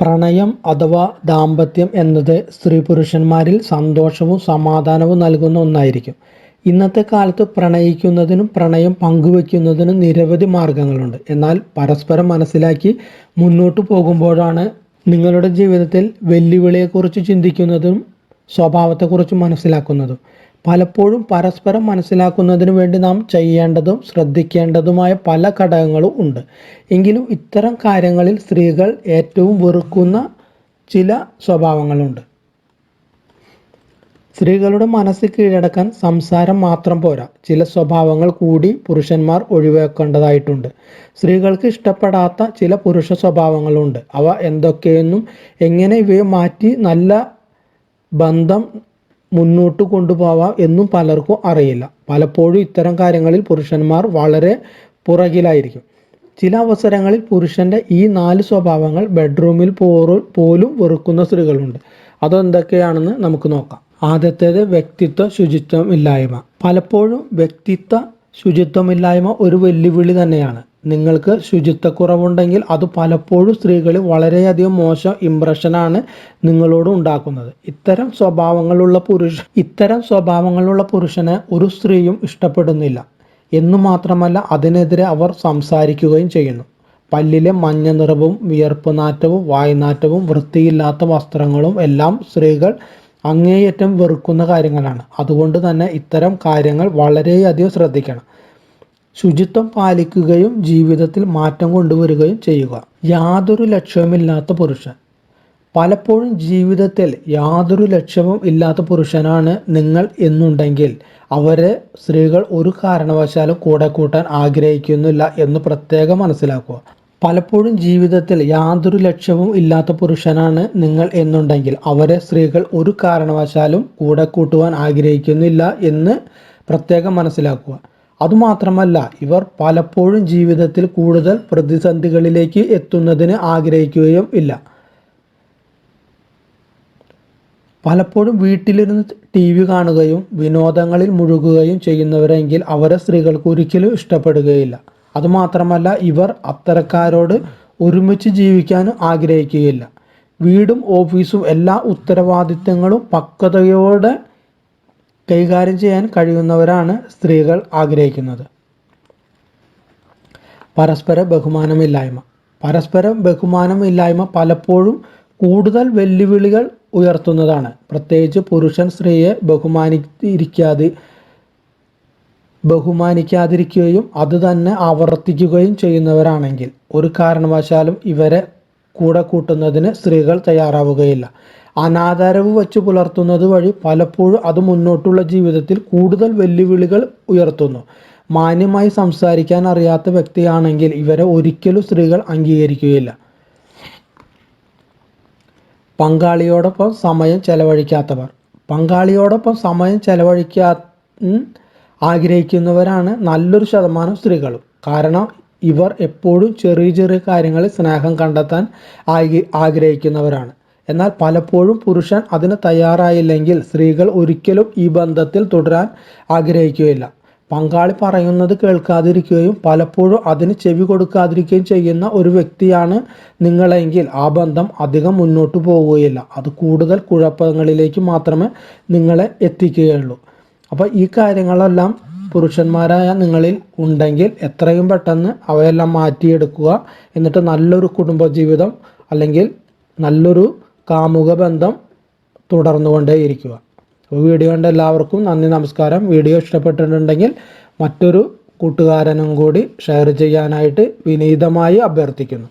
പ്രണയം അഥവാ ദാമ്പത്യം എന്നത് സ്ത്രീ പുരുഷന്മാരിൽ സന്തോഷവും സമാധാനവും നൽകുന്ന ഒന്നായിരിക്കും. ഇന്നത്തെ കാലത്ത് പ്രണയിക്കുന്നതിനും പ്രണയം പങ്കുവെക്കുന്നതിനും നിരവധി മാർഗങ്ങളുണ്ട്. എന്നാൽ പരസ്പരം മനസ്സിലാക്കി മുന്നോട്ട് പോകുമ്പോഴാണ് നിങ്ങളുടെ ജീവിതത്തിൽ വെല്ലുവിളിയെക്കുറിച്ച് ചിന്തിക്കുന്നതും സ്വഭാവത്തെക്കുറിച്ച് മനസ്സിലാക്കുന്നതും. പലപ്പോഴും പരസ്പരം മനസ്സിലാക്കുന്നതിന് വേണ്ടി നാം ചെയ്യേണ്ടതും ശ്രദ്ധിക്കേണ്ടതുമായ പല ഘടകങ്ങളും ഉണ്ട്. എങ്കിലും ഇത്തരം കാര്യങ്ങളിൽ സ്ത്രീകൾ ഏറ്റവും വെറുക്കുന്ന ചില സ്വഭാവങ്ങളുണ്ട്. സ്ത്രീകളുടെ മനസ്സ് കീഴടക്കാൻ സംസാരം മാത്രം പോരാ, ചില സ്വഭാവങ്ങൾ കൂടി പുരുഷന്മാർ ഒഴിവാക്കേണ്ടതായിട്ടുണ്ട്. സ്ത്രീകൾക്ക് ഇഷ്ടപ്പെടാത്ത ചില പുരുഷ സ്വഭാവങ്ങളുണ്ട്. അവ എന്തൊക്കെയെന്നും എങ്ങനെ ഇവയെ മാറ്റി നല്ല ബന്ധം മുന്നോട്ട് കൊണ്ടുപോവാം എന്നും പലർക്കും അറിയില്ല. പലപ്പോഴും ഇത്തരം കാര്യങ്ങളിൽ പുരുഷന്മാർ വളരെ പുറകിലായിരിക്കും. ചില അവസരങ്ങളിൽ പുരുഷന്റെ ഈ 4 സ്വഭാവങ്ങൾ ബെഡ്റൂമിൽ പോലും വെറുക്കുന്ന സ്ത്രീകളുണ്ട്. അതെന്തൊക്കെയാണെന്ന് നമുക്ക് നോക്കാം. ആദ്യത്തേത് വ്യക്തിത്വ ശുചിത്വമില്ലായ്മ. പലപ്പോഴും വ്യക്തിത്വ ശുചിത്വമില്ലായ്മ ഒരു വെല്ലുവിളി തന്നെയാണ്. നിങ്ങൾക്ക് ശുചിത്വക്കുറവുണ്ടെങ്കിൽ അത് പലപ്പോഴും സ്ത്രീകളിൽ വളരെയധികം മോശം ഇംപ്രഷനാണ് നിങ്ങളോട് ഉണ്ടാക്കുന്നത്. ഇത്തരം സ്വഭാവങ്ങളുള്ള പുരുഷനെ ഒരു സ്ത്രീയും ഇഷ്ടപ്പെടുന്നില്ല എന്നു മാത്രമല്ല, അതിനെതിരെ അവർ സംസാരിക്കുകയും ചെയ്യുന്നു. പല്ലിലെ മഞ്ഞ നിറവും വിയർപ്പ് നാറ്റവും വായ്നാറ്റവും വൃത്തിയില്ലാത്ത വസ്ത്രങ്ങളും എല്ലാം സ്ത്രീകൾ അങ്ങേയറ്റം വെറുക്കുന്ന കാര്യങ്ങളാണ്. അതുകൊണ്ട് തന്നെ ഇത്തരം കാര്യങ്ങൾ വളരെയധികം ശ്രദ്ധിക്കണം. ശുചിത്വം പാലിക്കുകയും ജീവിതത്തിൽ മാറ്റം കൊണ്ടുവരികയും ചെയ്യുക. യാതൊരു ലക്ഷ്യവുമില്ലാത്ത പുരുഷൻ. പലപ്പോഴും ജീവിതത്തിൽ യാതൊരു ലക്ഷ്യവും ഇല്ലാത്ത പുരുഷനാണ് നിങ്ങൾ എന്നുണ്ടെങ്കിൽ അവരെ സ്ത്രീകൾ ഒരു കാരണവശാലും കൂടെ കൂട്ടാൻ ആഗ്രഹിക്കുന്നില്ല എന്ന് പ്രത്യേകം മനസ്സിലാക്കുക. പലപ്പോഴും ജീവിതത്തിൽ യാതൊരു ലക്ഷ്യവും ഇല്ലാത്ത പുരുഷനാണ് നിങ്ങൾ എന്നുണ്ടെങ്കിൽ അവരെ സ്ത്രീകൾ ഒരു കാരണവശാലും കൂടെ കൂട്ടുവാൻ ആഗ്രഹിക്കുന്നില്ല എന്ന് പ്രത്യേകം മനസ്സിലാക്കുക. അതുമാത്രമല്ല, ഇവർ പലപ്പോഴും ജീവിതത്തിൽ കൂടുതൽ പ്രതിസന്ധികളിലേക്ക് എത്തുന്നതിന് ആഗ്രഹിക്കുകയും ഇല്ല. പലപ്പോഴും വീട്ടിലിരുന്ന് TV കാണുകയും വിനോദങ്ങളിൽ മുഴുകുകയും ചെയ്യുന്നവരെങ്കിൽ അവരെ സ്ത്രീകൾക്ക് ഒരിക്കലും ഇഷ്ടപ്പെടുകയില്ല. അതുമാത്രമല്ല, ഇവർ അത്തരക്കാരോട് ഒരുമിച്ച് ജീവിക്കാനും ആഗ്രഹിക്കുകയില്ല. വീടും ഓഫീസും എല്ലാ ഉത്തരവാദിത്തങ്ങളും പക്വതയോടെ കൈകാര്യം ചെയ്യാൻ കഴിയുന്നവരാണ് സ്ത്രീകൾ ആഗ്രഹിക്കുന്നത്. പരസ്പര ബഹുമാനമില്ലായ്മ പലപ്പോഴും കൂടുതൽ വെല്ലുവിളികൾ ഉയർത്തുന്നതാണ്. പ്രത്യേകിച്ച് പുരുഷൻ സ്ത്രീയെ ബഹുമാനിക്കാതിരിക്കുകയും അത് തന്നെ ആവർത്തിക്കുകയും ചെയ്യുന്നവരാണെങ്കിൽ ഒരു കാരണവശാലും ഇവരെ കൂടെ കൂട്ടുന്നതിന് സ്ത്രീകൾ തയ്യാറാവുകയില്ല. അനാദരവ് വച്ച് പുലർത്തുന്നത് വഴി പലപ്പോഴും അത് മുന്നോട്ടുള്ള ജീവിതത്തിൽ കൂടുതൽ വെല്ലുവിളികൾ ഉയർത്തുന്നു. മാന്യമായി സംസാരിക്കാൻ അറിയാത്ത വ്യക്തിയാണെങ്കിൽ ഇവരെ ഒരിക്കലും സ്ത്രീകൾ അംഗീകരിക്കുകയില്ല. പങ്കാളിയോടൊപ്പം സമയം ചെലവഴിക്കാൻ ആഗ്രഹിക്കുന്നവരാണ് നല്ലൊരു ശതമാനം സ്ത്രീകളും. കാരണം ഇവർ എപ്പോഴും ചെറിയ ചെറിയ കാര്യങ്ങളിൽ സ്നേഹം കണ്ടെത്താൻ ആഗ്രഹിക്കുന്നവരാണ്. എന്നാൽ പലപ്പോഴും പുരുഷൻ അതിന് തയ്യാറായില്ലെങ്കിൽ സ്ത്രീകൾ ഒരിക്കലും ഈ ബന്ധത്തിൽ തുടരാൻ ആഗ്രഹിക്കുകയില്ല. പങ്കാളി പറയുന്നത് കേൾക്കാതിരിക്കുകയും പലപ്പോഴും അതിന് ചെവി കൊടുക്കാതിരിക്കുകയും ചെയ്യുന്ന ഒരു വ്യക്തിയാണ് നിങ്ങളെങ്കിൽ ആ ബന്ധം അധികം മുന്നോട്ട് പോവുകയില്ല. അത് കൂടുതൽ കുഴപ്പങ്ങളിലേക്ക് മാത്രമേ നിങ്ങളെ എത്തിക്കുകയുള്ളൂ. അപ്പോൾ ഈ കാര്യങ്ങളെല്ലാം പുരുഷന്മാരായ നിങ്ങളിൽ ഉണ്ടെങ്കിൽ എത്രയും പെട്ടെന്ന് അവയെല്ലാം മാറ്റിയെടുക്കുക. എന്നിട്ട് നല്ലൊരു കുടുംബജീവിതം അല്ലെങ്കിൽ നല്ലൊരു കാമുക ബന്ധം തുടർന്നുകൊണ്ടേയിരിക്കുക. അപ്പോൾ വീഡിയോ കണ്ട എല്ലാവർക്കും നന്ദി, നമസ്കാരം. വീഡിയോ ഇഷ്ടപ്പെട്ടിട്ടുണ്ടെങ്കിൽ മറ്റൊരു കൂട്ടുകാരനും കൂടി ഷെയർ ചെയ്യാനായിട്ട് വിനീതമായി അഭ്യർത്ഥിക്കുന്നു.